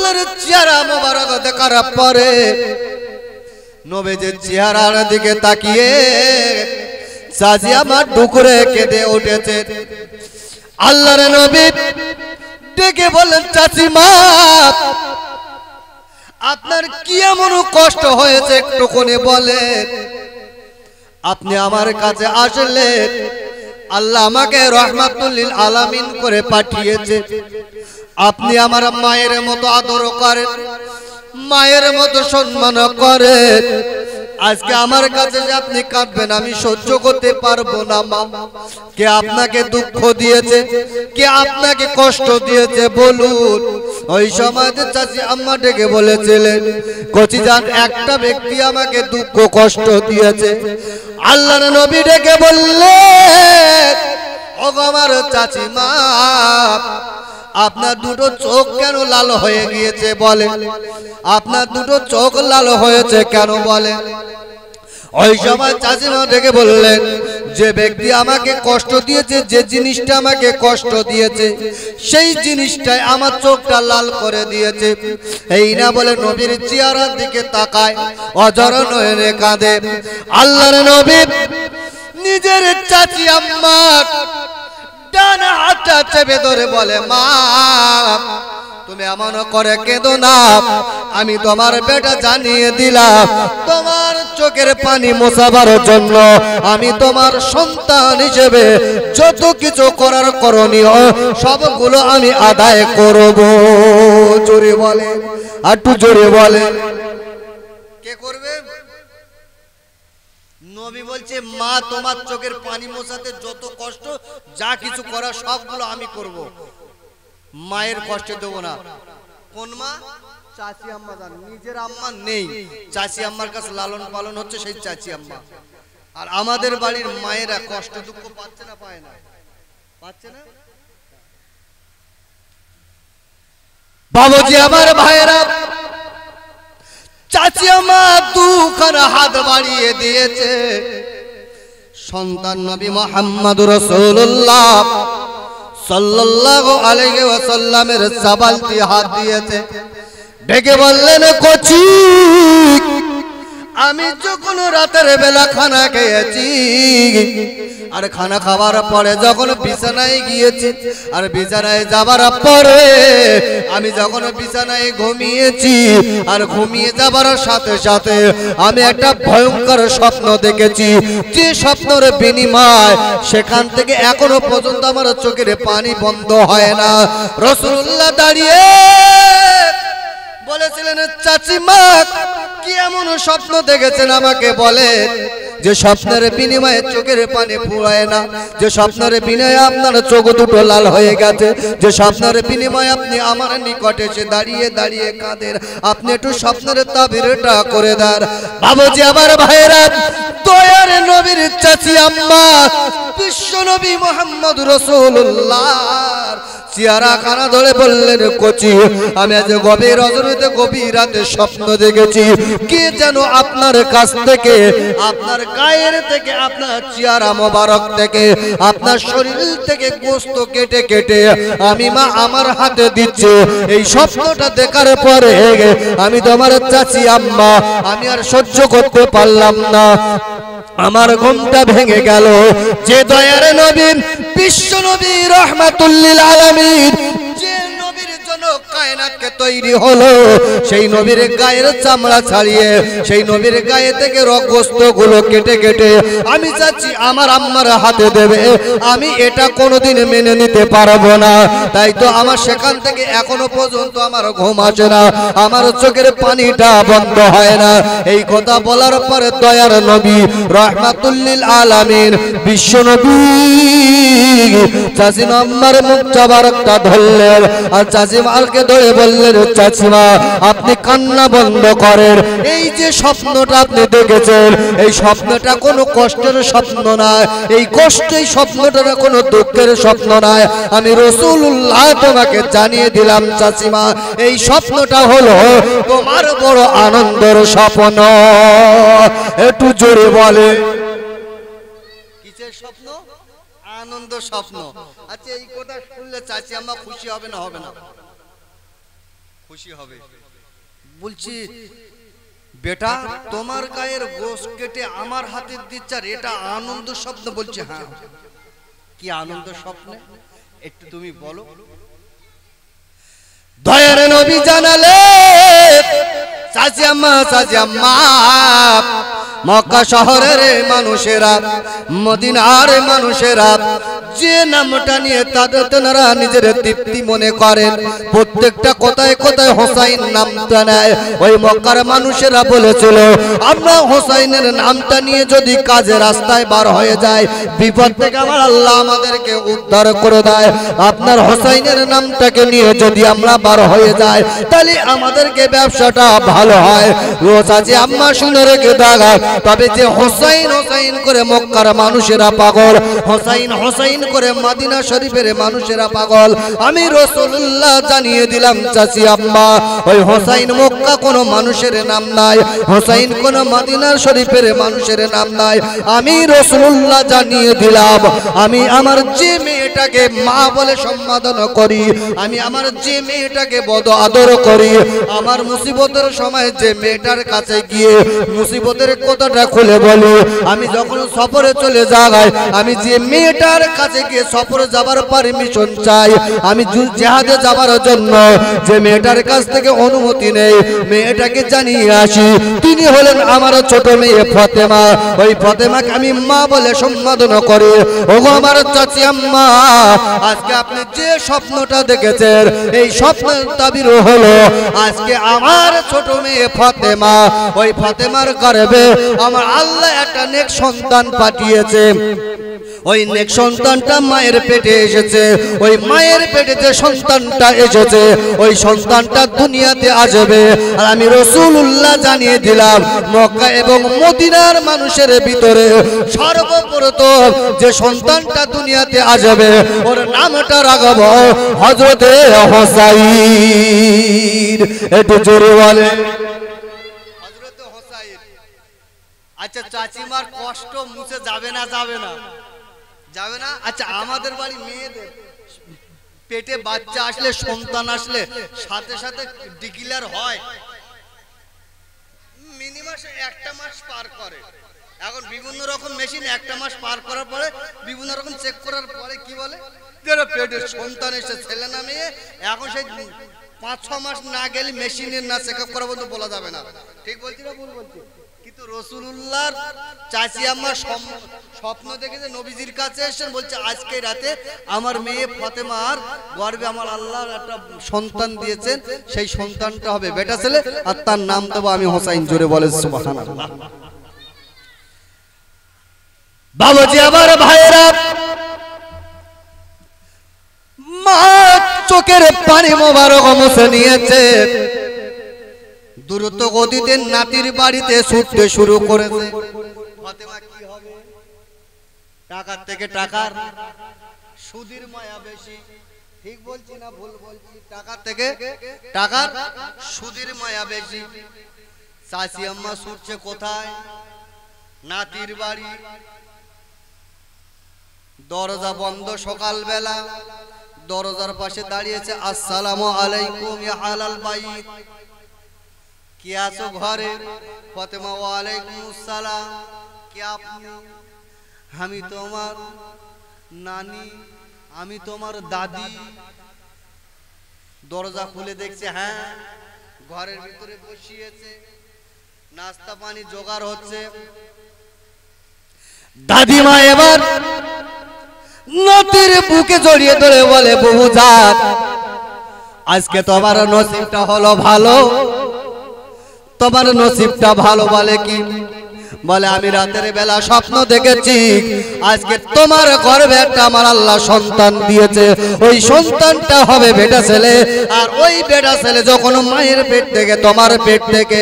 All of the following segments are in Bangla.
রসুলের চেহারা মোবারক দেখার পরে নবীজির চেহারার দিকে তাকিয়ে চাচি আমার ডুকরে কেঁদে উঠেছে। আল্লাহর নবী ডেকে বললেন, চাচিমা আপনার কি এমন কষ্ট হয়েছে একটুখানি বলেন। আপনি আমার কাছে আসলেন, আল্লাহ আমাকে রাহমাতুল লিল আলামিন করে পাঠিয়েছে। আপনি আমার মায়ের মতো আদর করেন, মায়ের মতো সম্মান করেন। আজকে আমার কাছে যে আপনি কাঁদবেন আমি সহ্য করতে পারবো না মা। কে আপনাকে দুঃখ দিয়েছে, কে আপনাকে কষ্ট দিয়েছে বলুন। ওই সময় চাচি আম্মা ডেকে বলেছিলেন, কচি জান একটা ব্যক্তি আমাকে দুঃখ কষ্ট দিয়েছে। আল্লাহর নবী ডেকে বললেন, ওগো আমার চাচিমা আপনার দুটো চোখ কেন লাল হয়ে গিয়েছে বলে, আপনার দুটো চোখ লাল হয়েছে কেন বলে। ওই সময় চাচিমা ডেকে বললেন, যে ব্যক্তি আমাকে কষ্ট দিয়েছে, যে জিনিসটা আমাকে কষ্ট দিয়েছে সেই জিনিসটাই আমার চোখটা লাল করে দিয়েছে। এই না বলে নবীর চেহারার দিকে তাকায়, অঝর নয়নে কাঁদে। আল্লাহর নবী নিজের চাচি আম্মার ডান হাতটা চেপে ধরে বলে, মা তুমি এমন করে কেঁদো না, আমি তোমার বেটা জানিয়ে দিলাম তোমার চোখের পানি মোছাবার জন্য আমি তোমার সন্তান হিসেবে যত কিছু করার করণীয় সবগুলো আমি আদায় করব। জোরে বলে, একটু জোরে বলে, কে করবে? নবী বলছে, মা তোমার চোখের পানি মোছাতে যত কষ্ট যা কিছু করা সবগুলো আমি করব, মায়ের কষ্ট দেবো না। কোন মা? চাচি আম্মা জান। নিজের আম্মা নেই, চাচি আম্মার কাছে লালন পালন হচ্ছে সেই চাচি আম্মা। আর আমাদের বাড়ির মায়েরা কষ্ট দুঃখ পাচ্ছে না, পায় না? পাচ্ছে না? বাবুজি আমার ভাইরা, চাচি আম্মা দুখানা হাত বাড়িয়ে দিয়েছে, সন্তান নবী মুহাম্মদুর রাসূলুল্লাহ সাল্লাল্লাহু আলাইহি ওয়াসাল্লামের সাবালতি হাত দিয়েছে। ডেকে বললেন, কচি আমি যখন রাতের বেলা খানা খেয়েছি আর খানা খাওয়ার পরে যখন বিছানায় গিয়েছি আর বিছানায় যাবার পরে আমি যখন বিছানায় ঘুমিয়েছি আর ঘুমিয়ে যাবার সাথে সাথে আমি একটা ভয়ঙ্কর স্বপ্ন দেখেছি, যে স্বপ্নের বিনিময় সেখান থেকে এখনো পর্যন্ত আমার চোখের পানি বন্ধ হয় না। রাসূলুল্লাহ দাঁড়িয়ে বলেছিলেন, চাচিমা কি এমন স্বপ্ন দেখেছেন আমাকে বলেন, যে স্বপ্নের বিনিময়ে চোখের পানি ফুরায় না, যে স্বপ্নের বিনিময়ে আপনার চোখ দুটো লাল হয়ে গেছে, যে স্বপ্নের বিনিময়ে আপনি আমার নিকটে এসে দাঁড়িয়ে দাঁড়িয়ে কাঁদেন, আপনি একটু স্বপ্নের তাবিরটা করে দেন। বাবুজি আমার ভাইরা, দয়ার নবীর চাচি আম্মা বিশ্ব নবী মুহাম্মদ রাসূলুল্লাহ চেহারা খানা ধরে বললেন, কচি আমি আজ গভীর রজনীতে গভীর রাতে স্বপ্ন দেখেছি, কে যেন আপনার কাছ থেকে, আপনার গায়ের থেকে, আপনার চেহারা মোবারক থেকে, আপনার শরীর থেকে গোশত কেটে কেটে আমি মা আমার হাতে দিচ্ছে। এই স্বপ্নটা দেখার পরে আমি তোমার চাচি আম্মা আমি আর সহ্য করতে পারলাম না, আমার ঘুমটা ভেঙে গেল। যে দয়ার নবী বিশ্ব নবী রাহমাতুল লিল আলামিন, যে নবীর জন্য কায়নাতকে তৈরি হলো, সেই নবীর গায়ের চামড়া ছাড়িয়ে সেই নবীর গায়ে থেকে রক্তগুলো কেটে কেটে আমি চাচ্ছি আমার আম্মার হাতে দেবে, আমি এটা কোনোদিন মেনে নিতে পারবো না। তাই তো আমার সেখান থেকে এখনো পর্যন্ত আমার ঘুম আসে না, আমার চোখের পানিটা বন্ধ হয় না। এই কথা বলার পরে দয়ার নবী রাহমাতুল লিল আলামিন বিশ্ব নবী চাচিমা আম্মার মুখটা বারকটা ধরলেন আর চাচিমাকে ধরে বললেন, চাচিমা আপনি কান্না বন্ধ করেন, এই যে স্বপ্নটা আপনি দেখেছেন এই স্বপ্নটা কোনো কষ্টের স্বপ্ন নয়, এই কষ্টের স্বপ্নটা কোনো দুঃখের স্বপ্ন নয়। আমি রাসূলুল্লাহ তোমাকে জানিয়ে দিলাম চাচিমা, এই স্বপ্নটা হলো তোমার বড় আনন্দের স্বপ্ন। একটু জোরে বলে, কিসের স্বপ্ন? আনন্দ স্বপ্ন। আচ্ছা এই কথা শুনলে চাচি আম্মা খুশি হবে না হবে না? খুশি হবে। বলছি বেটা তোমার গায়ের গোশ কেটে আমার হাতে দিচ্ছে আর এটা আনন্দ স্বপ্ন? বলছে হ্যাঁ। কি আনন্দ স্বপ্ন একটু তুমি বলো। দয়ার নবী জানালে চাচি আম্মা মক্কা শহরের মানুষেরা, মদিনার মানুষেরা যে নামটা নিয়ে তাদের তেনারা নিজের তৃপ্তি মনে করেন, প্রত্যেকটা কোথায় কোথায় হোসাইন নামটা নেয়। ওই মক্কার মানুষেরা বলেছিল আমরা হোসাইনের নামটা নিয়ে যদি কাজে রাস্তায় বার হয়ে যায়, বিপদ থেকে আমার আল্লাহ আমাদেরকে উদ্ধার করে দেয়। আপনার হোসাইনের নামটাকে নিয়ে যদি আমরা বার হয়ে যাই তাহলে আমাদেরকে ব্যবসাটা ভালো হয়। চাচি আম্মা শুনে রেখে দাগা, তবে যে হোসাইন হোসাইন করে মক্কার মানুষেরা পাগল, হোসাইন হোসাইন করে মদিনা শরীফের মানুষেরা পাগল, আমি রাসূলুল্লাহ জানিয়ে দিলাম চাচি আম্মা, ওই হোসাইন মক্কা কোনো মানুষের নাম নাই, হোসাইন কোনো মদিনা শরীফের মানুষের নাম নাই। আমি রাসূলুল্লাহ জানিয়ে দিলাম, আমি আমার যে মেয়েটাকে মা বলে সম্বোধন করি, আমি আমার যে মেয়েটাকে বড় আদর করি, আমার মুসিবতের সময় যে মেয়েটার কাছে গিয়ে মুসিবতের কথাটা খুলে বলি, আমি যখন সফরে চলে যাই, আমি যে মেয়েটার কাছে গিয়ে সফরে যাবার পারমিশন চাই, আমি জিহাদে যাবার জন্য যে মেয়েটার কাছ থেকে অনুমতি নেই, মেয়েটাকে জানিয়ে আসি, তিনি হলেন আমার ছোট মেয়ে ফাতেমা। ওই ফাতেমাকে আমি মা বলে সম্বোধন করি। ওগো আমার চাচি আম্মা, আজকে আপনি যে স্বপ্নটা দেখেছেন এই স্বপ্নের তাবির হলো আজকে আমার ছোট মেয়ে ফাতেমা, ওই ফাতেমার গর্ভে আমার আল্লাহ একটা নেক সন্তান পাঠিয়েছে। ওই নেক সন্তানটা মায়ের পেটে এসেছে, ওই মায়ের পেটে যে সন্তানটা এসেছে ওই সন্তানটা দুনিয়াতে আসবে। আর আমি রাসূলুল্লাহ জানিয়ে দিলাম মক্কা এবং মদিনার মানুষের ভিতরে সর্বপ্রথম যে সন্তানটা দুনিয়াতে আসবে ওর নামটা রাখবো হযরতে হোসাইন। একটু জোরে বলে হযরতে হোসাইন। আচ্ছা চাচিমার কষ্ট মুছে যাবে না? যাবে না, যাবে না। আচ্ছা আমাদের বাড়ি মেয়েদের পেটে বাচ্চা আসলে, সন্তান আসলে সাথে সাথে ডিক্লেয়ার হয়, মিনিমাম একটা মাস পার করে। এখন বিভিন্ন রকম মেশিন একটা মাস পার করার পরে বিভিন্ন রকম চেক করার পরে কি বলে পেটের সন্তান এসে, ছেলে না মেয়ে। এখন সেই 5-6 মাস না গেলে মেশিনের না চেক আপ করা বলতে বলা যাবে না। ঠিক বলছি না ভুল বলছি? কিন্তু রাসূলুল্লাহর চাচি আম্মা স্বপ্ন দেখেছে, নবীজির কাছে এসেছেন, বলছে আজকে রাতে আমার মেয়ে ফাতেমার গর্ভে আমার আল্লাহ একটা সন্তান দিয়েছেন, সেই সন্তানটা হবে বেটা ছেলে আর তার নাম দেবো আমি হোসাইন। জোরে বলে সুবহানাল্লাহ। বাবাজি আমার ভাইয়েরা, মা চোখের পানি মোবারক মুছে নিয়েছে, দ্রুত গতিতে নাতির বাড়িতে ছুটতে শুরু করেছে। ফাতেমা কি হবে? টাকার থেকে টাকার সুদের মায়া বেশি। ঠিক বলছি না ভুল বলছি? টাকার থেকে টাকার সুদের মায়া বেশি। চাচি আম্মা ছুটছে কোথায়? নাতির বাড়ি। দরজা বন্ধ, সকালবেলা। দরজার পাশে দাঁড়িয়েছে, আসসালামু আলাইকুম ইয়া আলাল বাইত, কি আছো ঘরে? ফাতেমা ওয়ালাইকুম আসসালাম, কি আপনি? আমি তোমার নানি, আমি তোমার দাদি। দরজা খুলে দেখছে হ্যাঁ, ঘরের ভিতরে বসিয়েছে, নাস্তা পানি জোগাড় হচ্ছে। দাদিমা এবার নাতির বুকে জড়িয়ে ধরে বলে, বহুজাত আজকে তোমার নসিবটা হলো ভালো। তোমার নসিবটা ভালো বলে কি? বলে আমি রাতের বেলা স্বপ্ন দেখেছি আজকে তোমার গর্ভে একটা আমার আল্লাহ সন্তান দিয়েছে, ওই সন্তানটা হবে বেটা ছেলে। আর ওই বেটা ছেলে যখন মায়ের পেট থেকে, তোমার পেট থেকে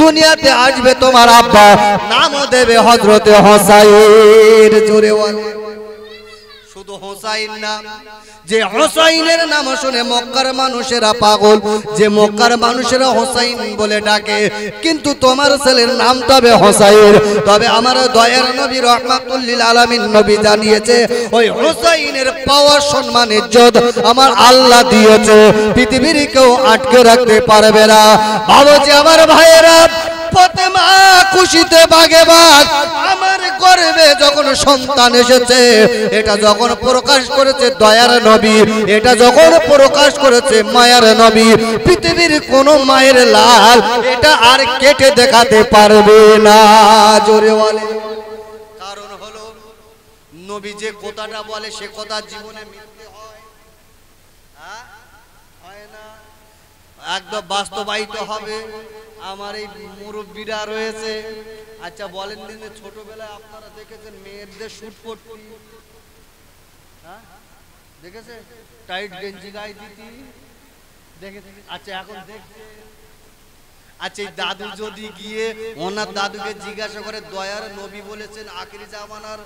দুনিয়াতে আসবে, তোমার আব্বা নামও দেবে হযরতে হোসাইন। জোরে বলে। শুধু হোসাইন না, যে হোসাইনের নাম শুনে মক্কার মানুষেরা পাগল, যে মক্কার মানুষেরা হোসাইন বলে ডাকে, কিন্তু তোমার ছেলের নাম তবে হোসাইন। তবে আমার দয়ার নবী রহমাতুল লিল আলামিন নবী জানিয়েছে ওই হোসাইনের পাওয়ার সম্মান ইজ্জত আমার আল্লাহ দিয়েছে, পৃথিবীর কেউ আটকে রাখতে পারবে না। বাবাজি আমার ভাইয়েরা, ফাতেমা খুশিতে বাগে বাগ, আমার গর্ভে যখন সন্তান এসেছে, এটা যখন প্রকাশ করেছে দয়ার নবী, এটা যখন প্রকাশ করেছে মায়ের নবী, পৃথিবীর কোন মায়ের লাল এটা আর কেটে দেখাতে পারবে না। জোরে বলে। কারণ হলো নবী যে কথাটা বলে সে কথা জীবনে মিথ্যে হয়? হয় না, একদম বাস্তবায়িত হবে। আমার এই মুরব্বীরা রয়েছে, আচ্ছা বলেন দিন, ছোটবেলায় আপনারা দেখেছেন মেয়েদের শুট করতে, দেখেছে টাইট গেঞ্জি গায়ে দিতি, দেখেছে? আচ্ছা এখন দেখছে। আচ্ছা এই দাদু যদি গিয়ে ওনার দাদুকে জিজ্ঞাসা করে, দয়ার নবী বলেছেন আখিরি জামানার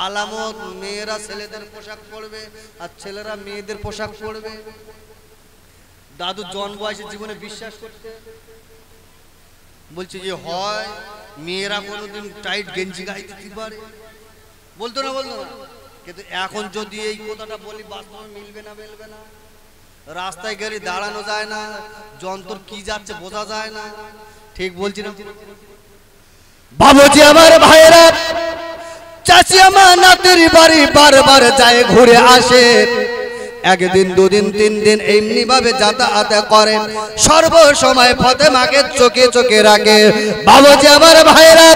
আলামত মেয়েরা ছেলেদের পোশাক পরবে আর ছেলেরা মেয়েদের পোশাক পরবে, দাদু জন বয়সে জীবনে বিশ্বাস করতে? বলছে যে হয় মেয়েরা কোনোদিন টাইট গেঞ্জি গায়ে দিতে পারে, বলতো না? বলতো না? কিন্তু এখন যদি এই কথাটা বলি বাস্তবে মিলবে না, মিলবে না। রাস্তায় গেলে দাঁড়ানো যায় না, যন্ত্র কি যাচ্ছে বোঝা যায় না, ঠিক বলছি না? বাবুজি আমার ভাইয়েরা, চাচি আমার নাতির বাড়ি বারবার যায়, ঘুরে আসে, একদিন দুদিন তিন দিন এমনি ভাবে যাতায়াত করেন, সর্ব সময় ফাতেমাকে চোখে চোখে রাখে। বাবুজি আমার ভাইরা,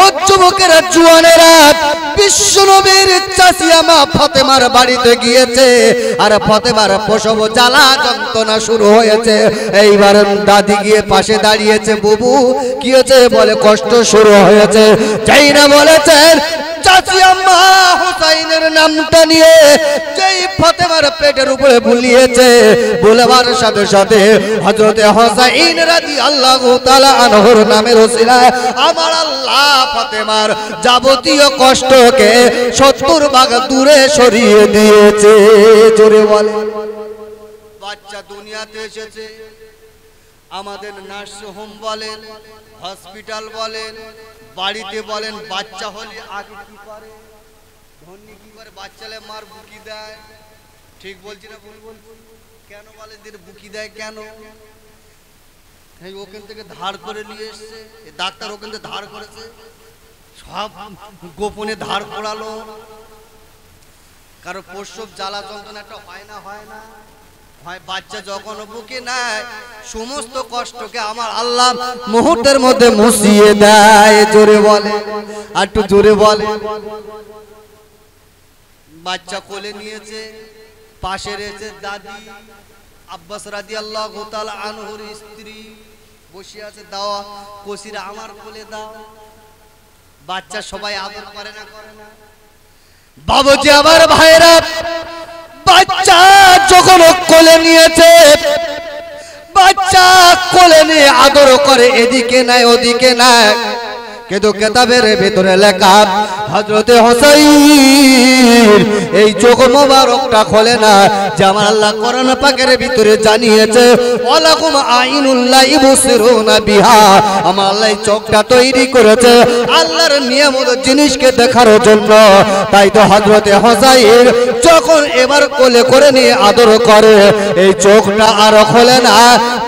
ও যুবকেরা জুয়ানেরা, বিশ্বনবীর চাচি আমা ফাতেমার বাড়িতে গিয়েছে, আর ফাতেমার প্রসব জ্বালা যন্ত্রণা শুরু হয়েছে। এইবার দাদি গিয়ে পাশে দাঁড়িয়েছে, বুবু কি হয়েছে? বলে কষ্ট শুরু হয়েছে। যাই না বলেছেন চাচি আম্মা হোসাইনের নামটা নিয়ে যেই ফাতেমার পেটের উপরে বুলিয়েছে, বলবার সাথে সাথে হযরতে হোসাইন রাদিয়াল্লাহু তাআলা আনহুর নামের ওসিলায় আমার আল্লাহ ফাতেমার যাবতীয় কষ্টকে 70 ভাগ দূরে সরিয়ে দিয়েছে। জোরে বলে। বাচ্চা দুনিয়াতে এসেছে, আমাদের নার্স হোম বলেন, হসপিটাল বলেন, বাড়িতে বলেন, বাচ্চা হলে আগে কি করে? ধন্যি কি করে? বাচ্চালে মার বুকি দেয়, ঠিক বলছি না? ভুল বলছি? কেন বলে দিন বুকি দেয় কেন? ওখান থেকে ধার করে নিয়ে এসছে, ডাক্তার ওখান থেকে ধার করেছে, সব গোপনে ধার করালো। কারো প্রসব জ্বালা যন্ত্রণা একটা হয় না? হয় না? হয়। বাচ্চা যখন বুকে নেয় সমস্ত কষ্টকে আমার আল্লাহ মুহূর্তের মধ্যে মুছিয়ে দেয়। জোরে বলে, আর একটু জোরে বলে। বাচ্চা কোলে নিয়েছে, পাশে রয়েছে দাদি আব্বাস রাদিয়াল্লাহু তাআলা আনহুর স্ত্রী বসে আছে, দাও কসিরা আমার কোলে দাও। বাচ্চা সবাই আদর করে না? করে না? বাবুজি আমার ভাইরা, বাচ্চা যখন কোলে নিয়েছে, বাচ্চা কোলে নিয়ে আদর করে, এদিকে নাই ওদিকে নাই, কিন্তু কেতাবের ভিতরে লেখা হযরতে হোসাইন এই চোখ মোবারকটা খোলে না, যে আমার আল্লাহ কোরআন পাকের ভিতরে জানিয়েছে ওয়ালাকুম আইনুল্লাহ ইবসিরুনা বিহা, আমার আল্লাহ চোখটা তৈরি করেছে আল্লাহর নিয়ামত জিনিসকে দেখার জন্য। তাই তো হযরতে হোসাইন যখন এবার কোলে করে নিয়ে আদর করে, এই চোখটা আর খোলে না,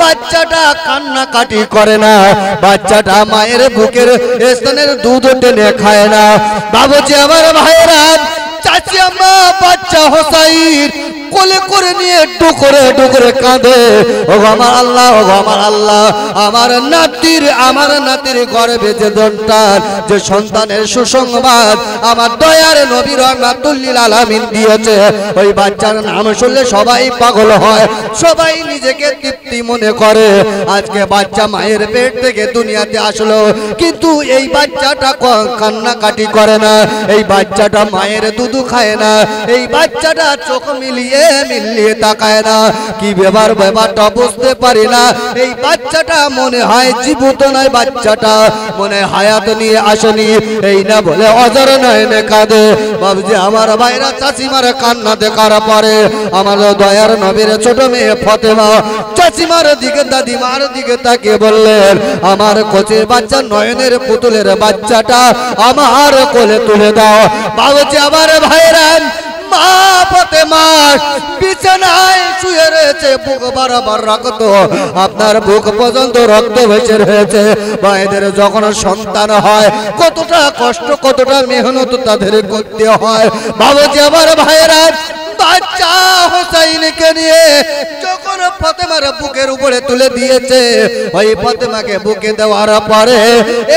বাচ্চাটা কান্নাকাটি করে না, বাচ্চাটা মায়ের বুকের স্তনের দুধ টেনে খায় না। বাবুজি আমার ভাইরা, চাচি আম্মা বাচ্চা হোসাইন কোলে করে নিয়ে টুকরে টুকরে কাঁদে, ও আমার আল্লাহ, ও আমার আল্লাহ, আমার নাতির গর্ভে যে সন্তান, যে সন্তানের সুসংবাদ আমার দয়ার নবী রহমাতুল লিল আলামিন দিয়েছে, ওই বাচ্চার নাম শুনলে সবাই পাগল হয়, সবাই নিজেকে তৃপ্তি মনে করে। আজকে বাচ্চা মায়ের পেট থেকে দুনিয়াতে আসলো, কিন্তু এই বাচ্চাটা কান্নাকাটি করে না, এই বাচ্চাটা মায়ের দুধ খায় না, এই বাচ্চাটা চোখ মিলিয়ে মিলিয়ে তাকায় না। কি ব্যাপারটা বুঝতে পারি না। এই বাচ্চাটা মনে হয় জীবিত নয়, বাচ্চাটা মনে হায়াত নিয়ে আসেনি। এই না বলে অজর নয়নে কাঁদে। বাবজি আমার ভাইরা চাচিমার কান্না দেখার পরে আমার দয়ার নবীর ছোট মেয়ে ফাতেমা চাচিমার দিকে দাদিমার দিকে তাকিয়ে বললেন, আমার কোচে বাচ্চা নয়নের পুতুলের বাচ্চাটা আমার কোলে তুলে দাও। বাবজি আমার ভাইরা মা ফাতেমা বিছানায় শুয়ে রয়েছে, বুক বরাবর রক্ত, আপনার বুক পর্যন্ত রক্ত ভেসে রয়েছে। ভাইদের যখন সন্তান হয় কতটা কষ্ট, কতটা মেহনত তাদের করতে হয়। বাবুজি আমার ভাইরা বাচ্চা হোসাইনকে নিয়ে যখন ফাতেমার বুকের উপরে তুলে দিয়েছে, ওই ফাতেমাকে বুকে দেওয়ার পরে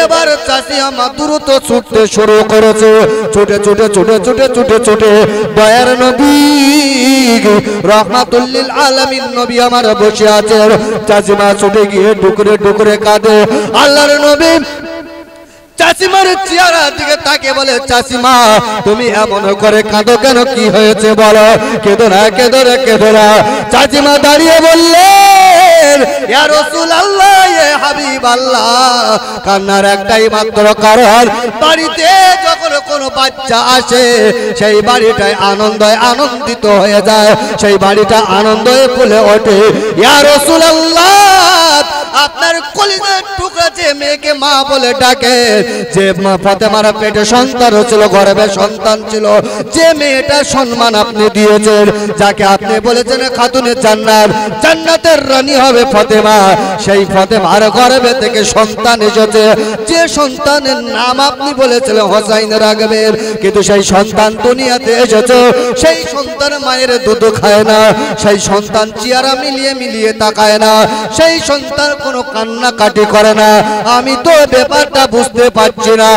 এবার চাচি আমার দ্রুত ছুটতে শুরু করেছে। ছুটে ছুটে ছুটে ছুটে ছুটে ছুটে দয়ার নবী রাহমাতুল লিল আলামিন নবী আমার বসে আছেন। চাচিমা ছুটে গিয়ে ডুকরে ডুকরে কাঁদে। আল্লাহর নবী চাচিমার চেহারা দিকে তাকে বলে, চাচিমা তুমি এমন করে কাঁদো কেন, কি হয়েছে বলো? কেঁদো না কেঁদো না কেঁদো না। চাচিমা দাঁড়িয়ে বললেন, ইয়া রাসূলুল্লাহ ইয়া হাবিবাল্লাহ, কান্নার একটাই মাত্র কারণ, বাড়িতে যখন কোনো বাচ্চা আসে সেই বাড়িটায় আনন্দিত হয়ে যায়, সেই বাড়িটা আনন্দে ফুলে ওঠে। ইয়া রাসূলুল্লাহ আপনার কলিজার টুকরা যে মেয়েকে মা বলে ডাকে, যে ফাতেমার পেটে সন্তান ছিল, গর্ভে সন্তান ছিল, যে মেয়েটার সম্মান আপনি দিয়েছেন, যাকে আপনি বলেছেন খাতুনে জান্নাত, জান্নাতের রানী হবে ফাতেমা, সেই ফাতেমার গর্ভে থেকে সন্তান এসেছে, যে সন্তানের নাম আপনি বলেছিলেন হোসাইন রাখবেন, কিন্তু সেই সন্তান দুনিয়াতে এসেছে, সেই সন্তান মায়ের দুধ খায় না, সেই সন্তান চেহারা মিলিয়ে তাকায় না, সেই সন্তান কোনো কান্নাকাটি করে না। আমি তো ব্যাপারটা বুঝতে পারছি না।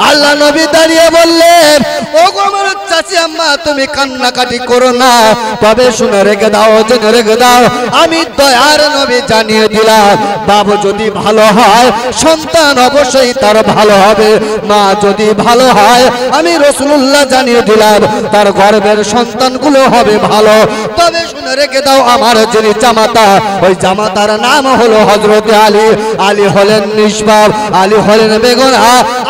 আল্লাহ নবী দাঁড়িয়ে বললেন, ওগো আমার চাচি আম্মা তুমি কান্নাকাটি করো না, তবে শুনে রেখে দাও, জেনে রেখে দাও, আমি দয়ার নবী জানিয়ে দিলাম, বাবু যদি ভালো হয় সন্তান অবশ্যই তার ভালো হবে, মা যদি ভালো হয় আমি রাসূলুল্লাহ জানিয়ে দিলাম তার গর্ভের সন্তানগুলো হবে ভালো। তবে শুনে রেখে দাও, আমার যিনি জামাতা, ওই জামাতার নাম হলো হযরত আলী। আলী হলেন নিষ্পাপ, আলী হলেন বেগুনা,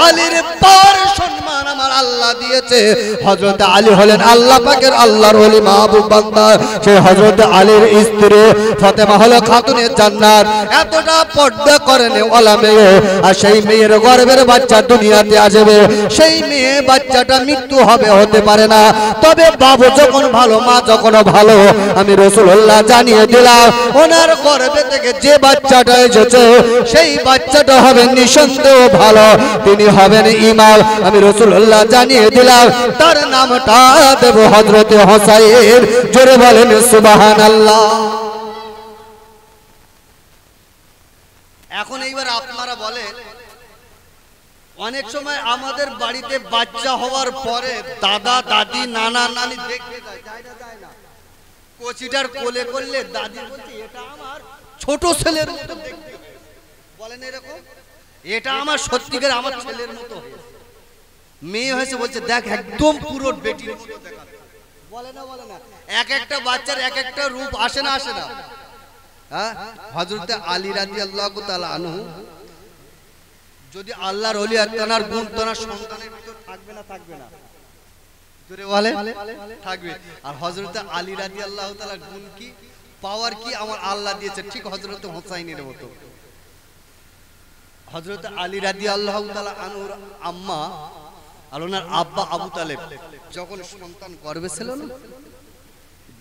আলীর পর সম্মান আমার আল্লাহ দিয়েছে। হযরত আলী হলেন আল্লাহ পাকের আল্লাহর ওলি মাহবুব বান্দা। সেই হযরত আলীর স্ত্রী ফাতেমা হলো খাতুনে জান্নাত। এতটা পর্দা করেন ওলা মেয়ে, আর সেই মেয়ের গর্ভের বাচ্চা দুনিয়াতে আসবে, সেই মেয়ে বাচ্চাটা মৃত্যু হবে, হতে পারে না। তবে বাবু যখন ভালো, মা যখন ভালো, আমি রাসূলুল্লাহ জানিয়ে দিলাম ওনার গর্ভে থেকে যে বাচ্চাটা এসেছে সেই বাচ্চাটা হবে নিঃসন্দেহ ভালো, তিনি হবেন ইমাম। আমি রাসূলুল্লাহ জানিয়ে দিলাম তার নামটা দেব হযরত হোসাইন। জোরে বলেন সুবহানাল্লাহ। এখন এইবার আপনারা বলেন, অনেক সময় আমাদের বাড়িতে বাচ্চা হওয়ার পরে দাদা দাদি নানা নানি দেখতে যায় না, কোচিটার কোলে করলে দাদি বলছে এটা আমার ছোট ছেলের মতো দেখতে, বলেন এরকম, এটা আমার সত্যিকার আমার ছেলের মতো মেয়ে হয়েছে, বলছে দেখ একদম পুরো বেটির মতো দেখা, বলে না এক একটা বাচ্চার এক একটা রূপ আসে না হ্যাঁ। হযরত আলী রাদিয়াল্লাহু তাআলা আনহু যদি আল্লাহর ওলি আর তার গুণ তার সন্তানের ভিতর থাকবে না জোরে বলে থাকবে। আর হযরত আলী রাদিয়াল্লাহু তাআলা গুণ কি, পাওয়ার কি আমার আল্লাহ দিয়েছে, ঠিক হযরত হোসাইনের মতো। হযরত আলী রাদিয়াল্লাহু তাআলা আনহুর আম্মা আর ওনার আব্বা আবু তালেব যখন সন্তান গর্ভে ছিল না,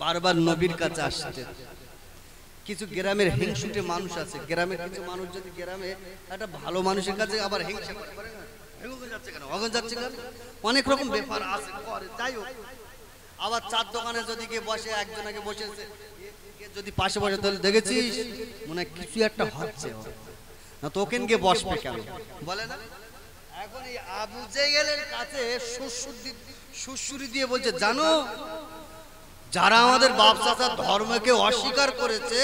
বারবার নবীর কাছে আসছে। কিছু গ্রামের হিংসুটে মানুষ আছে, গ্রামের কিছু মানুষ যদি গ্রামে একটা ভালো মানুষের কাছে আবার হিংসা করে, যাচ্ছে কেন, অনেক রকম ব্যাপার আছে করে, যাই হোক। আবার চার দোকানে যদি গিয়ে বসে, একজনকে বসেছে যদি পাশে বসে, তাহলে দেখেছিস মনে হয় কিছু একটা হচ্ছে না, তোকে গিয়ে বসবে কেন, বলে না। এখন এই আবু জেহেলের কাছে সুসুরি দিয়ে বলছে, জানো যারা আমাদের বাপ চাচার ধর্মকে অস্বীকার করেছে,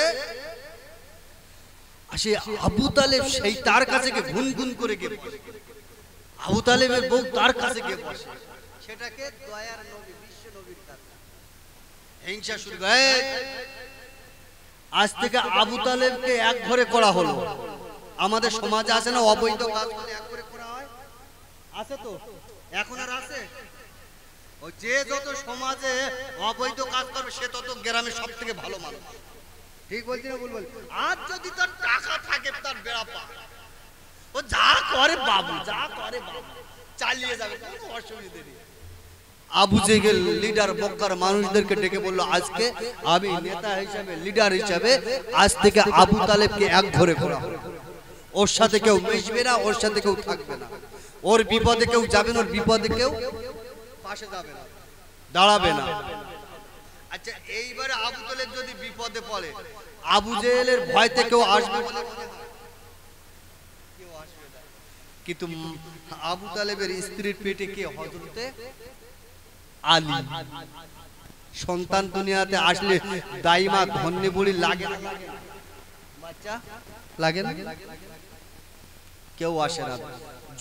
সেই আবু তালেব সেই তার কাছে গিয়ে গুনগুন করে গিয়ে আবু তালেবের বউ তার কাছে গিয়ে বসে, সেটাকে দয়ার নবী বিশ্ব নবীর কাছে। হিংসা শুরু করে। আজ থেকে আবু তালেবকে এক ঘরে করা হলো। আমাদের সমাজে আছে না অবৈধ কাজ করে এক ঘরে করা হয়, আছে তো, এখন আর আছে? ওই যে যত সমাজে অবৈধ কাজ করবে সে তত গ্রামের সব থেকে ভালো মানুষ। ঠিক বলছি না ভুল বলছি? আর যদি তার টাকা থাকে তার বেড়া পা, ও যা করে বাবু, যা করে বাবু চালিয়ে যাবে, কোনো অসুবিধা নেই। আবু জেহেল লিডার মক্কার মানুষদেরকে ডেকে বলল, আজকে আমি নেতা হিসাবে, লিডার হিসাবে আজ থেকে আবু তালেবকে এক ঘরে করা হবে। ওর সাথে কেউ মিশবে না, ওর সাথে কেউ থাকবে না, ওর বিপদে কেউ যাবে না, ওর বিপদে কেউ পাশে যাবে না, দাঁড়াবে না। আচ্ছা, এইবারে আবু তালেব যদি বিপদে পড়ে, আবু জেহেলের ভয়তে কেউ আসবে বলে মনে হয়? কেউ আসবে না। কিন্তু আবু তালেবের স্ত্রীর পেটে কে? হযরতে আলী। সন্তান দুনিয়াতে আসলে দাইমা ধন্যে বলি লাগে না? বাচ্চা লাগে না? কেউ আসে না।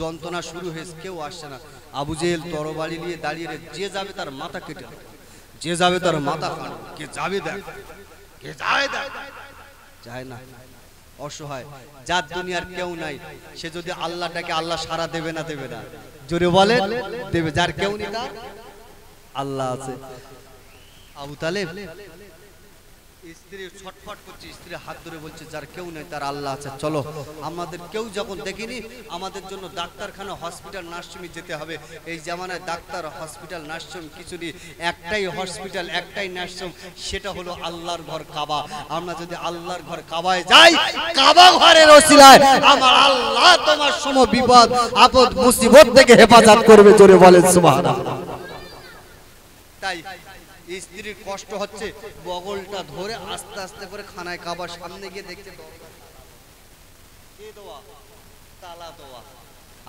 যন্ত্রণা শুরু হয়েছে, কেউ আসে না। আবু জেহেল তরবারি নিয়ে দাঁড়িয়ে, যে যাবে তার মাথা কেটে, যে যাবে তার মাথা কাটবে। কে যাবে দেখ, কে যায় দেখ, যায় না। অসহায়, যার দুনিয়ার কেউ নাই, সে যদি আল্লাহটাকে, আল্লাহ সারা দেবে না? দেবে না? জোরে বলে দেবে। যার কেউ নেই তার আল্লাহ আছে। আবু তালেব স্ত্রী ছটফট করছে, স্ত্রী হাত ধরে বলছে, যার কেউ নেই তার আল্লাহ আছে, চলো। আমাদের কেউ যখন দেখিনি, আমাদের জন্য ডাক্তারখানা, হসপিটাল, নার্সিংয়ে যেতে হবে। এই জামানায় ডাক্তার, হসপিটাল, নার্সিং কিছু নেই। একটাই হসপিটাল, একটাই নার্সিং, সেটা হলো আল্লাহর ঘর কাবা। আমরা যদি আল্লাহর ঘর কাবায় যাই, কাবা ঘরের ওসিলায় আমার আল্লাহ তোমার সম বিপদ আপদ মুসিবত থেকে হেফাজত করবে। জোরে বলেন সুবহানাল্লাহ। তাই স্ত্রীর কষ্ট হচ্ছে, বগলটা ধরে আস্তে আস্তে করে খানায় কাবার সামনে গিয়ে দেখছে তালা দেওয়া।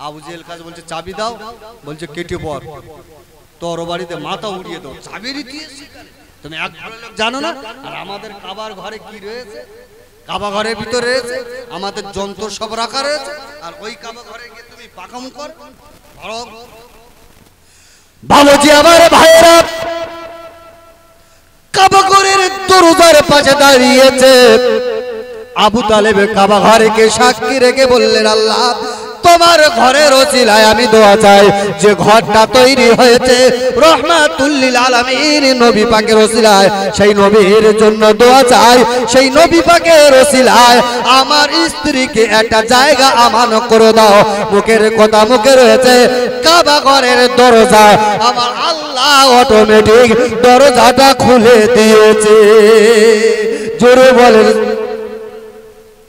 আবু জেহেল কাজ বলছে, চাবি দাও। বলছে, কেটে পর, তরবারিতে মাথা উড়িয়ে দাও। চাবি দিয়েছি তুমি, এক লোক জানো না? আর আমাদের কাবার ঘরে কি রয়েছে? কাবা ঘরের ভিতরে রয়েছে আমাদের যন্ত্র সব রাখা রয়েছে। আর ওই কাবা ঘরে গিয়ে তুমি পাকাম কর। বাবুজি আমার ভাইয়েরা, কাবা ঘরের দরজার পাশে দাঁড়িয়েছে আবু তালেব। কাবা ঘরকে সাক্ষী রেখে বললেন, আল্লাহ তোমার ঘরের ওসিলায় আমি দোয়া চাই, যে ঘরটা তৈরি হয়েছে রহমাতুল লিল আলামিন নবী পাকের ওসিলায়, সেই নবীর জন্য দোয়া চাই। সেই নবী পাকের ওসিলায় আমার স্ত্রীকে একটা জায়গা আমানত করে দাও। মুখের কথা মুখে রয়েছে, কাবা ঘরের দরজা আমার আল্লাহ অটোমেটিক দরজাটা খুলে দিয়েছে। জোরে বলেন।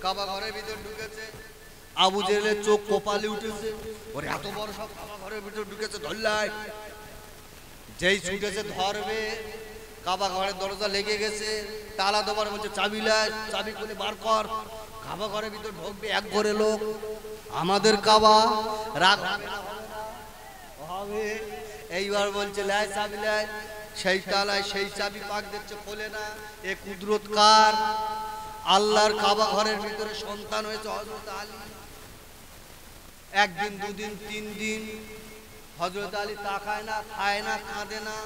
কাবা ঘরের ভিতর ঢুকেছে, আবু জেহেলের চোখ কপালে উঠেছে। ওরে এত বড় সব কাবা ঘরের ভিতর ঢুকেছে, ধরলাই। যেই ছুটেছে ধরবে, কাবা ঘরের দরজা লেগে গেছে, তালা দেবার বলছে, চাবি লাই, চাবি করে বার কর। কাবা ঘরের ভিতর ঢুকবে এক ঘরে লোক, আমাদের কাবা রাগ হবে। এইবার বলছে, লাই চাবি লাই। সেই তালায় সেই চাবি পাক দিচ্ছে, খোলে না। এ কুদরত কার? আল্লাহর কাবা ঘরের ভিতরে সন্তান হয়েছে হযরত আলী। একদিন, দুদিন, 3 দিন হযরত আলী তাকায় না, খায় না, কাঁদে না।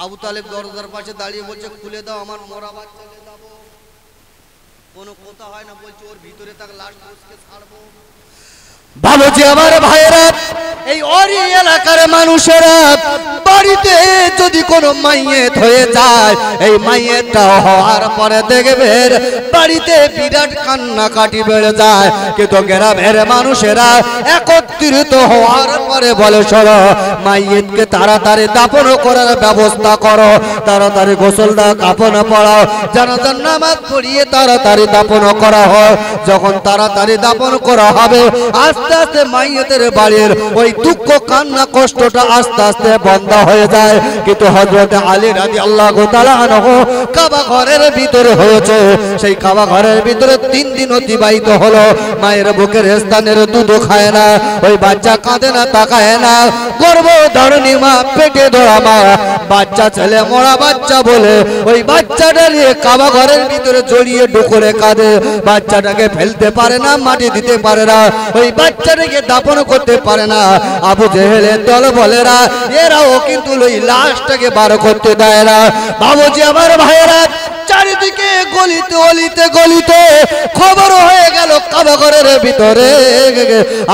আবু তালেব দরজার পাশে দাঁড়িয়ে বলছে, খুলে দাও, আমার মরা বাচ্চাকে দেবো। কোনো কথা হয় না, বলছে ওর ভিতরে তার লাশ মুছকে ছাড়বো। বাবুজি আমার ভাইয়েরা, এই ওরি এলাকার মানুষেরা বাড়িতে যদি কোনো মাইয়েত হয়ে যায়, এই মাইয়েতটা হওয়ার পরে দেখবেন বাড়িতে বিরাট কান্নাকাটি বেড়ে যায়। কিন্তু গ্রামের মানুষেরা একত্রিত হওয়ার পরে বলে, শোনো, মাইয়েতকে তাড়াতাড়ি দাফন করার ব্যবস্থা করো, তাড়াতাড়ি গোসল দাও, কাফন পড়াও, জানাজার নামাজ পড়িয়ে তাড়াতাড়ি দাফন করা হয়। যখন তাড়াতাড়ি দাফন করা হবে, আস্তে আস্তে মাইয়েতের বাড়ির ওই দুঃখ, কান্না, কষ্টটা আস্তে আস্তে বন্ধ হয়ে যায়। কিন্তু হযরত আলী রাদিয়াল্লাহু তাআলা আনহু কাবা ঘরের ভিতরে হয়েছে, সেই কাবা ঘরের ভিতরে 3 দিন অতিবাহিত হলো মায়ের বুকের স্থানের দুধ খায় না ওই বাচ্চা কাঁদে না তাকায় না গর্ভধারিণী মা পেটে ধরা মা বাচ্চা ছেলে মরা বাচ্চা বলে ওই বাচ্চাটা নিয়ে কাবা ঘরের ভিতরে জড়িয়ে ডুকরে কাঁদে বাচ্চাটাকে ফেলতে পারে না মাটি দিতে পারে না ওই বাচ্চাটাকে দাফন করতে পারে না আবু জেহেলের দল বলেরা এরাও কিন্তু ওই লাশটাকে বার করতে দেয় না বাবুজি আমার ভাইয়েরা চারিদিকে গলিতে অলিতে গলিতে খবর হয়ে গেল কাবা ঘরের ভিতরে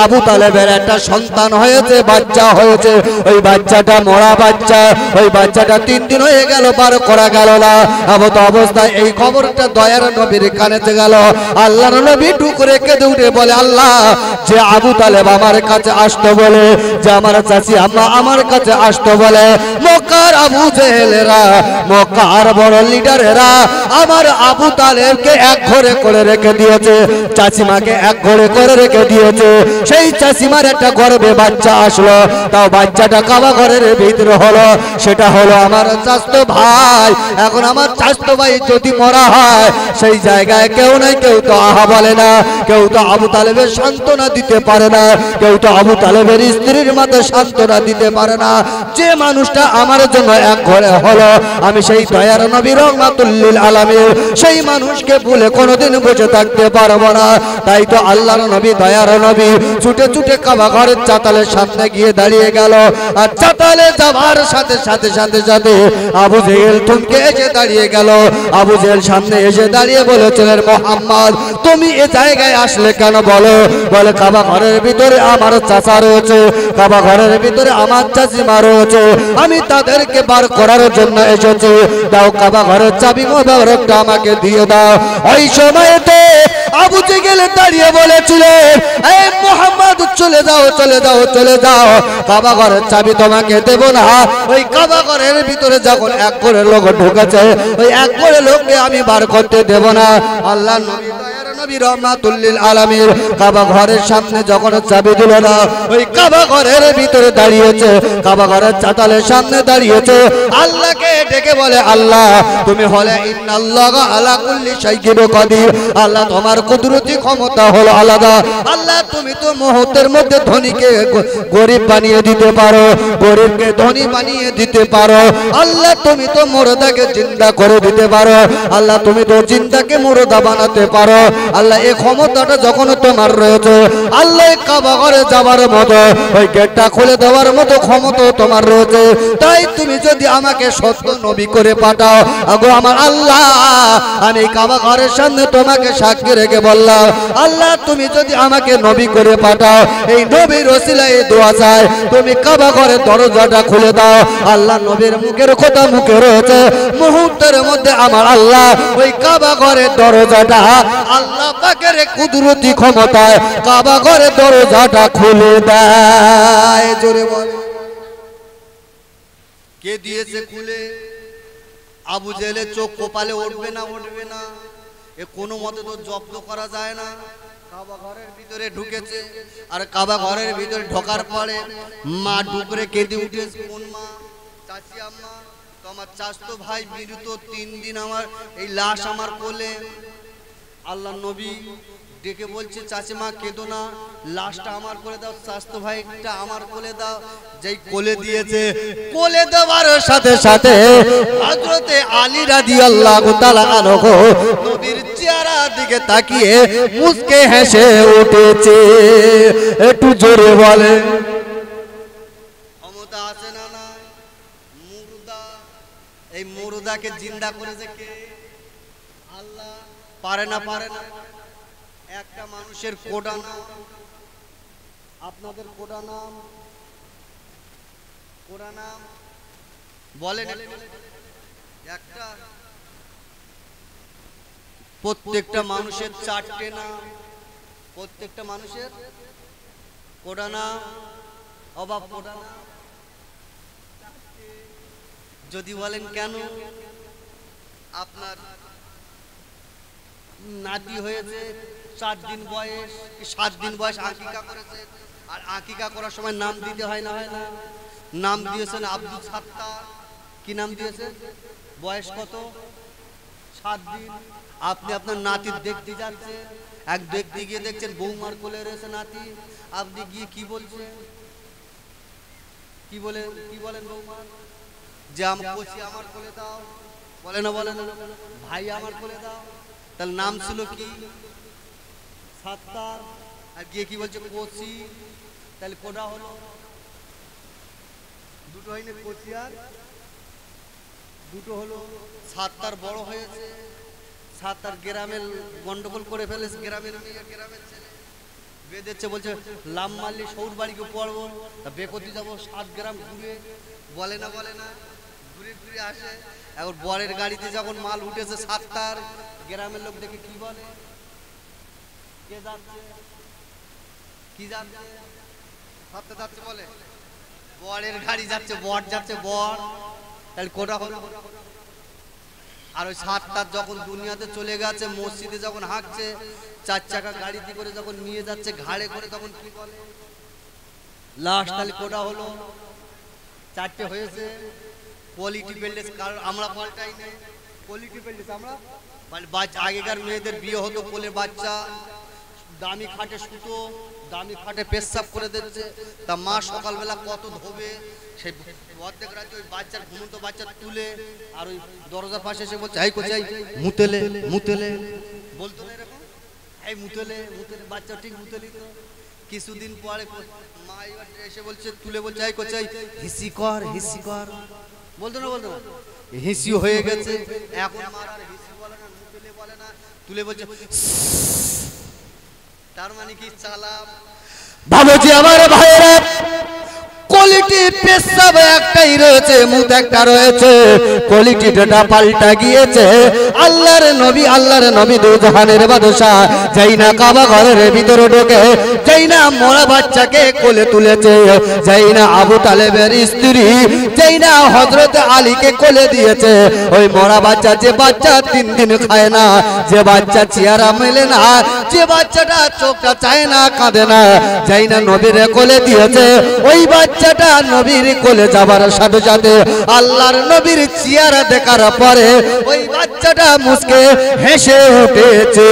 আবু তালেবের একটা সন্তান হয়েছে বাচ্চা হয়েছে ওই বাচ্চাটা মরা বাচ্চা ওই বাচ্চাটা 3 দিন হয়ে গেল বার করা গেল না এমত অবস্থায় এই খবরটা দয়ার নবীর কানেতে গেল আল্লাহর নবী টুকরে কেঁদে উঠে বলে আল্লাহ যে আবু তালেব আমার কাছে আসতো বলে যে আমার চাচি আম্মা আমার কাছে আসতো বলে মক্কার আবু জেহেলেরা মক্কার বড় লিডারেরা আমার আবু তালেবকে এক ঘরে করে রেখে দিয়েছে চাচিমাকে এক ঘরে করে রেখে দিয়েছে সেই চাচিমার একটা গর্ভে বাচ্চা আসলো তাও বাচ্চাটা কাবা ঘরের ভিতরে হলো সেটা হলো আমার চাচতো ভাই এখন আমার চাচতো ভাই যদি মরা হয় সেই জায়গায় কেউ নাই কেউ তো আহা বলে না কেউ তো আবু তালেবের সান্ত্বনা দিতে পারে না কেউ তো আবু তালেবের স্ত্রীর মাথায় সান্ত্বনা দিতে পারে না যে মানুষটা আমার জন্য এক ঘরে হলো আমি সেই দয়ার নবী রহমাতুল লিল আলামিন সেই মানুষকে ভুলে কোনোদিন বসে থাকতে পারবো না তাই তো আল্লাহর নবী দয়ার নবী ছুটে ছুটে কাবা ঘরের চাতালের সামনে গিয়ে দাঁড়িয়ে গেল আর চাতালে যাবার সাথে সাথে সাথে সাথে আবু জেহেল থমকে এসে দাঁড়িয়ে গেল আবু জেহেল সামনে এসে দাঁড়িয়ে বলেছিলেন মোহাম্মদ তুমি এ জায়গায় আসলে কেন বলো বলে কাবা ঘরের ভিতরে আমার চাচা রয়েছে কাবা ঘরের ভিতরে আমার চাচিমা রয়েছে আমি তাদেরকে বার করার জন্য এসেছি দাও কাবা ঘরের চাবি মোবারকটা আমাকে দিয়ে দাও ওই সময়তে আবু জেহেল দাঁড়িয়ে বলেছিলেন এই মোহাম্মদ চলে যাও চলে যাও চলে যাও কাবা ঘরের চাবি তোমাকে দেব না ওই কাবা ঘরের ভিতরে যখন এক করে লোক ঢুকেছে ওই এক করে লোককে আমি বার করতে দেব না আল্লাহ নবী দয়ার নবী রহমাতুল লিল আলামিন কাবা ঘরের সামনে যখন চাবি দিল না ওই কাবা ঘরের ভিতরে দাঁড়িয়েছে কাবা ঘরের চাতালের সামনে দাঁড়িয়েছে আল্লাহকে ডেকে বলে আল্লাহ তুমি হলে ইন্নাল্লাহা আলা কুল্লি শাইইন কাদির আল্লাহ তোমার কুদরতি ক্ষমতা হলো আলাদা আল্লাহ তুমি তো মুহূর্তের মধ্যে ধনীকে গরিব বানিয়ে দিতে পারো গরিবকে ধনী বানিয়ে দিতে পারো আল্লাহ তুমি তো মুর্দাকে জিন্দা করে দিতে পারো আল্লাহ তুমি তো জিন্দাকে মুর্দা বানাতে পারো আল্লাহ এই ক্ষমতাটা যখন তোমার রয়েছে আল্লাহ কাবা ঘরে যাবার মতো ওই গেটটা খুলে দেওয়ার মতো ক্ষমতা তোমার রয়েছে তাই তুমি যদি আমাকে সত্য নবী করে পাঠাও আগো আমার আল্লাহ আমি কাবা ঘরের সামনে তোমাকে সাক্ষী রেখে বললাম আল্লাহ তুমি যদি আমাকে নবী করে পাঠাও এই নবীর ওসিলায় দোয়া চাই তুমি কাবা ঘরের দরজাটা খুলে দাও আল্লাহ নবীর মুখের কথা মুখে রয়েছে মুহূর্তের মধ্যে আমার আল্লাহ ওই কাবা ঘরের দরজাটা আল্লাহ পাকের কুদরতি ক্ষমতায় কাবা ঘরের দরজাটা খুলে দেয় জোরে বল কে দিয়েছে খুলে আবু জেহেলের চোখ কপালে উঠবে না এ কোনো মতে তো জব্দ করা যায় না কাবা ঘরের ভিতরে ঢুকেছে আর কাবা ঘরের ভিতরে ঢোকার পরে মা ডুকরে কেঁদে উঠেছে কোন মা চাচি আম্মা তো আমার চাচতো ভাই মৃত 3 দিন আমার এই লাশ আমার কোলে আল্লাহ নবী ডেকে বলছে চাচিমা কেঁদো না লাশটা আমার কোলে দাও চাচতো ভাইটা আমার কোলে দাও যেই কোলে দিয়েছে কোলে দেওয়ার সাথে সাথে হযরতে আলী রাদিয়াল্লাহু তাআলা আনহু নবীর চেহারা দিকে তাকিয়ে মুস্কে হেসে উঠেছে একটু জোরে বলে ক্ষমতা আছে না না মুর্দা এই মুর্দাকে জিন্দা করেছে কে আল্লাহ পারে না একটা মানুষের কোডা নাম আপনাদের কোডা নাম বলেন একটা প্রত্যেকটা মানুষের 4টে নাম প্রত্যেকটা মানুষের কোডা নাম অভাব কোডা নাম যদি বলেন কেন আপনার নাতি হয়েছে 4 দিন বয়স 7 দিন বয়স আকিকা করেছে আর আকিকা করার সময় নাম দিতে হয় না নাম দিয়েছেন আব্দুল সাত্তার কি নাম দিয়েছেন বয়স কত 7 দিন আপনি আপনার নাতির দেখতে যাচ্ছেন, এক দেখতে গিয়ে দেখছেন বৌমার কোলে রয়েছে নাতি, আপনি গিয়ে কি বলছেন? কি বলেন বৌমা? যে কচি আমার কোলে দাও, বলে না? ভাই আমার কোলে দাও। তার নাম ছিল কি? সাত্তার। আর গিয়ে কি বলছে? কচি। তাহলে কোটা হলো দুটো হয়নি, কচি আর দুটো হলো। সাত্তার বড় হয়েছে, সাত্তার গ্রামের গন্ডগোল করে ফেলেছে, গ্রামের মেয়ে গ্রামের ছেলে বেঁধেছে, বলছে লাম মারলে সৌর বাড়িকে পড়বো, তা বেকতি যাবো 7 গ্রাম ঘুরে, বলে না ঘুরে আসে। এখন বরের গাড়িতে যখন মাল উঠেছে সাত্তার, গ্রামের লোক দেখে কি বলে? কে যাচ্ছে? কি যাচ্ছে? সাত্তার যাচ্ছে বলে, বরের গাড়ি যাচ্ছে, বর যাচ্ছে, বর। তাহলে কোটা হলো। আর ওই সাত্তার যখন দুনিয়াতে চলে গেছে, মসজিদে যখন হাঁকছে, 4 চাকা গাড়িতে করে যখন নিয়ে যাচ্ছে ঘাড়ে করে, তখন কি বলে? লাস্ট। তাহলে কোটা হলো 4টে হয়েছে। কোয়ালিটি বেল্টেস, কারণ আমরা পাল্টাই নেই। কোয়ালিটি বেল্টেস আমরা আগেকার মেয়েদের বিয়ে হতো কোলে বাচ্চা, দামি খাটে সুতো, দামি খাটে পেশাব করে দিচ্ছে। তা মা সকালবেলা কত ধোবে, সেই অর্ধেক রাতে ওই বাচ্চার ঘুমন্ত বাচ্চা তুলে আর ওই দরজার পাশে এসে বলছে এই কোচাই মুতেলে বলতো না এরকম? এই মুতেলে বাচ্চা ঠিক মুতেলি তো। কিছুদিন পরে মা এসে বলছে, তুলে বলছে এই কোচাই হিসি কর বলতো না হিসি হয়ে গেছে। এখন মার আর হিসি বলে না, মুতেলে বলে না, তুলে বলছে। তার মানে কি? চালাম। বাবুজি আমার ভাইরা, কোয়ালিটি পেশাব একটাই রয়েছে, মুত একটা রয়েছে। কোয়ালিটিটা পাল্টা গিয়েছে। আল্লাহর নবী দু জাহানের বাদশা, যাই না কাবা ঘরের ভিতরে ঢোকে, যাই না মরা বাচ্চাকে কোলে তুলেছে, যাই না আবু তালেবের স্ত্রী, যাই না হযরত আলীকে কোলে দিয়েছে। ওই মরা বাচ্চা, যে বাচ্চা 3 দিন খায় না, যে বাচ্চা চেহারা মেলে না, যে বাচ্চাটা চোখটা চায় না, কাঁদে না, যাই না নবীর কোলে দিয়েছে। ওই বাচ্চাটা নবীর কোলে যাবার সাথে সাথে আল্লাহর নবীর চেহারা দেখার পরে ওই বাচ্চাটা মুস্কে হেসে উঠেছে।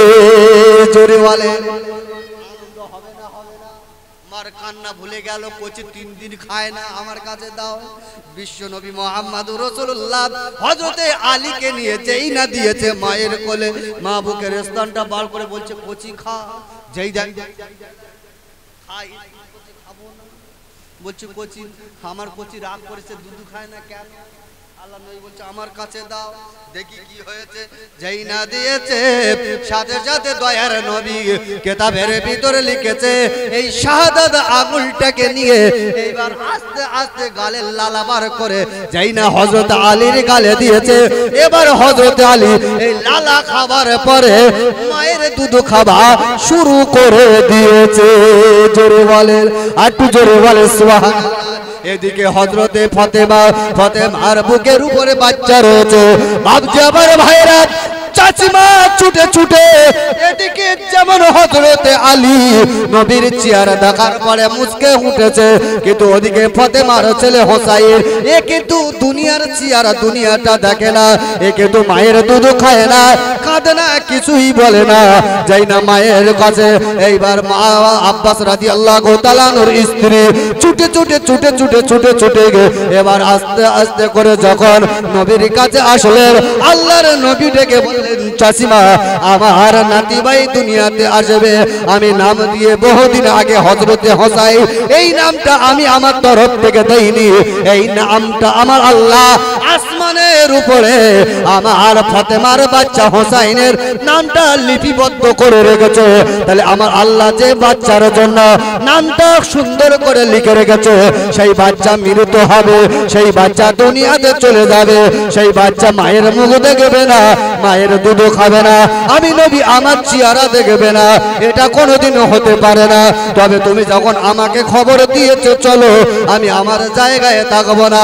জোরে বলে আনন্দ হবে না? মার কান্না ভুলে গেল, কোচি 3 দিন খায় না, আমার কাছে দাও। বিশ্ব নবী মুহাম্মদুর রাসূলুল্লাহ হযরতে আলীকে নিয়ে যেই না দিয়েছে মায়ের কোলে, মা বুকের স্থানটা বার করে বলছে কোচি খা। যেই যাই খাই, বলছে কোচি, আমার কোচি রাগ করেছে, দুধ খায় না কেন? আল্লাহ নবী বলছে আমার কাছে দাও। দেখি কি হয়েছে। যেই না দিয়েছে, সাথে সাথে দয়ার নবী কিতাবের ভিতরে লিখেছে, এই শাহাদাত আঙুলটাকে নিয়ে এইবার আস্তে আস্তে গালে লালা বার করে যেই না হযরত আলীর গালে দিয়েছে। এবার হযরত আলী এই লালা খাবার পরে মায়ের দুধ খাওয়া শুরু করে দিয়েছে। জোরে বলেন, একটু জোরে বলেন সুবহানাল্লাহ। এদিকে হযরতে ফাতেমার বুকের উপরে বাচ্চা রয়েছে। বাপজি আমার ভাইরা, চাচিমা ছুটে এদিকে যেমন হযরতে আলী নবীর চেহারা দেখার পরে মুচকে উঠেছে, কিন্তু ওদিকে ফাতেমার ছেলে হোসাইন, এ কিন্তু দুনিয়ার চেহারা দুনিয়াটা দেখে না, এ কিন্তু মায়ের দুধ খায় না, কাঁদে না, কিছুই বলে না। যাই না মায়ের কাছে এইবার মা আব্বাস রাদিয়াল্লাহু তাআলা আনহুর স্ত্রী ছুটে গে এবার আস্তে আস্তে করে যখন নবীর কাছে আসলেন, আল্লাহর নবী ডেকে বললেন, চাচিমা আমার নাতি ভাই দুনিয়াতে আসবে, আমি নাম দিয়ে বহুদিন আগে হযরতে হোসাইন, এই নামটা আমি আমার তরফ থেকে দেইনি, এই নামটা আমার আল্লাহ আসমানের উপরে আমার ফাতেমার বাচ্চা হোসাইনের নামটা লিপিবদ্ধ করে রেখেছে। তাহলে আমার আল্লাহ যে বাচ্চার জন্য নামটা সুন্দর করে লিখে রেখেছে, সেই বাচ্চা মৃত হবে, সেই বাচ্চা দুনিয়াতে চলে যাবে, সেই বাচ্চা মায়ের মুখ দেখবে না, মায়ের দুধ খাবে না, আমি নবী আমার চেহারা দেখবে না, এটা কোনোদিনও হতে পারে না। তবে তুমি যখন আমাকে খবর দিয়েছো, চলো আমি আমার জায়গায় থাকবো না।